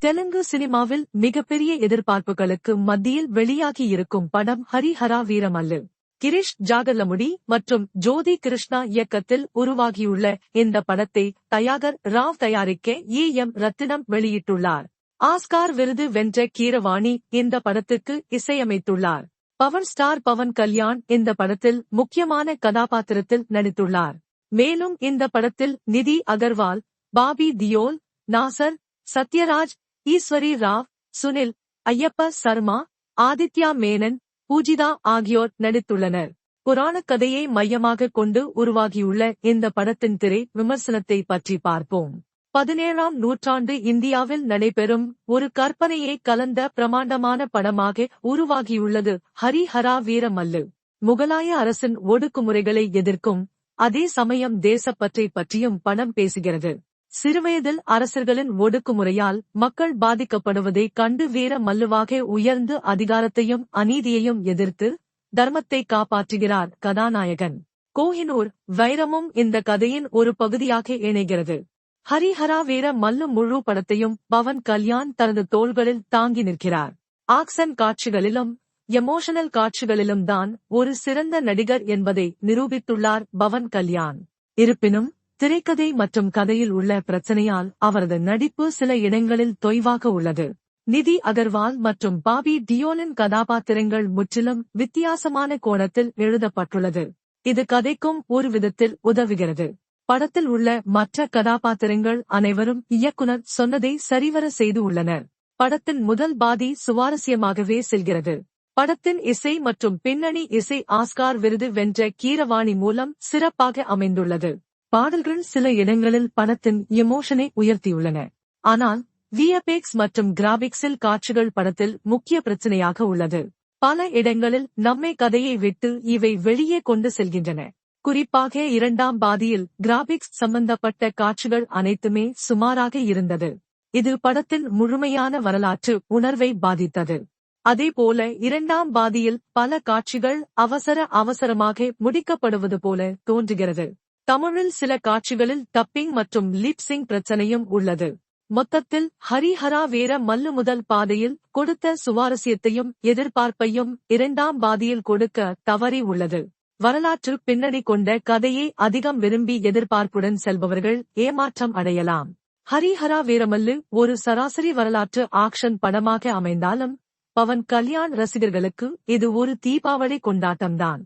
தெலுங்கு சினிமாவில் மிகப்பெரிய எதிர்பார்ப்புகளுக்கு மத்தியில் வெளியாகியிருக்கும் படம் ஹரிஹரா வீரமல்லு. கிரீஷ் ஜாகர்லமுடி மற்றும் ஜோதி கிருஷ்ணா இயக்கத்தில் உருவாகியுள்ள இந்த படத்தை தயாகர் ராவ் தயாரிக்க எம் ரத்தினம் வெளியிட்டுள்ளார். ஆஸ்கார் விருது வென்ற கீரவாணி இந்த படத்துக்கு இசையமைத்துள்ளார். பவர் ஸ்டார் பவன் கல்யாண் இந்த படத்தில் முக்கியமான கதாபாத்திரத்தில் நடித்துள்ளார். மேலும் இந்த படத்தில் நிதி அகர்வால், பாபி தியோல், நாசர், சத்யராஜ், ஈஸ்வரி ராவ், சுனில், ஐயப்ப சர்மா, ஆதித்யா மேனன், பூஜிதா ஆகியோர் நடித்துள்ளனர். புராணக் கதையை மையமாக கொண்டு உருவாகியுள்ள இந்த படத்தின் திரை விமர்சனத்தை பற்றி பார்ப்போம். 17ஆம் நூற்றாண்டு இந்தியாவில் நடைபெறும் ஒரு கற்பனையை கலந்த பிரமாண்டமான படமாக உருவாகியுள்ளது ஹரிஹரா வீரமல்லு. முகலாய அரசின் ஒடுக்குமுறைகளை எதிர்க்கும் அதே சமயம் தேசப்பற்றை பற்றியும் படம் பேசுகிறது. சிறுவயதில் அரசர்களின் ஒடுக்குமுறையால் மக்கள் பாதிக்கப்படுவதை கண்டு வீர மல்லுவாக உயர்ந்து அதிகாரத்தையும் அநீதியையும் எதிர்த்து தர்மத்தை காப்பாற்றுகிறார் கதாநாயகன். கோஹினூர் வைரமும் இந்த கதையின் ஒரு பகுதியாக இணைகிறது. ஹரிஹரா வீர மல்லு முழு படத்தையும் பவன் கல்யாண் தனது தோள்களில் தாங்கி நிற்கிறார். ஆக்சன் காட்சிகளிலும் எமோஷனல் காட்சிகளிலும் தான் ஒரு சிறந்த நடிகர் என்பதை நிரூபித்துள்ளார் பவன் கல்யாண். இருப்பினும் திரைக்கதை மற்றும் கதையில் உள்ள பிரச்சனையால் அவரது நடிப்பு சில இடங்களில் தொய்வாக உள்ளது. நிதி அகர்வால் மற்றும் பாபி டியோலின் கதாபாத்திரங்கள் முற்றிலும் வித்தியாசமான கோணத்தில் எழுதப்பட்டுள்ளது. இது கதைக்கும் ஒரு விதத்தில் உதவுகிறது. படத்தில் உள்ள மற்ற கதாபாத்திரங்கள் அனைவரும் இயக்குனர் சொன்னதை சரிவர செய்து உள்ளனர். படத்தின் முதல் பாதி சுவாரஸ்யமாகவே செல்கிறது. படத்தின் இசை மற்றும் பின்னணி இசை ஆஸ்கார் விருது வென்ற கீரவாணி மூலம் சிறப்பாக அமைந்துள்ளது. பாடல்கள் சில இடங்களில் படத்தின் எமோஷனை உயர்த்தியுள்ளன. ஆனால் விஎஃப்எக்ஸ் மற்றும் கிராபிக்ஸில் காட்சிகள் படத்தில் முக்கிய பிரச்சனையாக உள்ளது. பல இடங்களில் நம்மை கதையை விட்டு இவை வெளியே கொண்டு செல்கின்றன. குறிப்பாக இரண்டாம் பாதியில் கிராபிக்ஸ் சம்பந்தப்பட்ட காட்சிகள் அனைத்துமே சுமாராக இருந்தது. இது படத்தின் முழுமையான வரலாற்று உணர்வை பாதித்தது. அதேபோல இரண்டாம் பாதியில் பல காட்சிகள் அவசரமாக முடிக்கப்படுவது போல தோன்றுகிறது. தமிழில் சில காட்சிகளில் டப்பிங் மற்றும் லிப்சிங் பிரச்சனையும் உள்ளது. மொத்தத்தில் ஹரிஹரா வீர மல்லு முதல் பாதையில் கொடுத்த சுவாரஸ்யத்தையும் எதிர்பார்ப்பையும் இரண்டாம் பாதியில் கொடுக்க தவறி உள்ளது. வரலாற்று பின்னணி கொண்ட கதையை அதிகம் விரும்பி எதிர்பார்ப்புடன் செல்பவர்கள் ஏமாற்றம் அடையலாம். ஹரிஹரா வீரமல்லு ஒரு சராசரி வரலாற்று ஆக்ஷன் படமாக அமைந்தாலும் பவன் கல்யாண் ரசிகர்களுக்கு இது ஒரு தீபாவளி கொண்டாட்டம்தான்.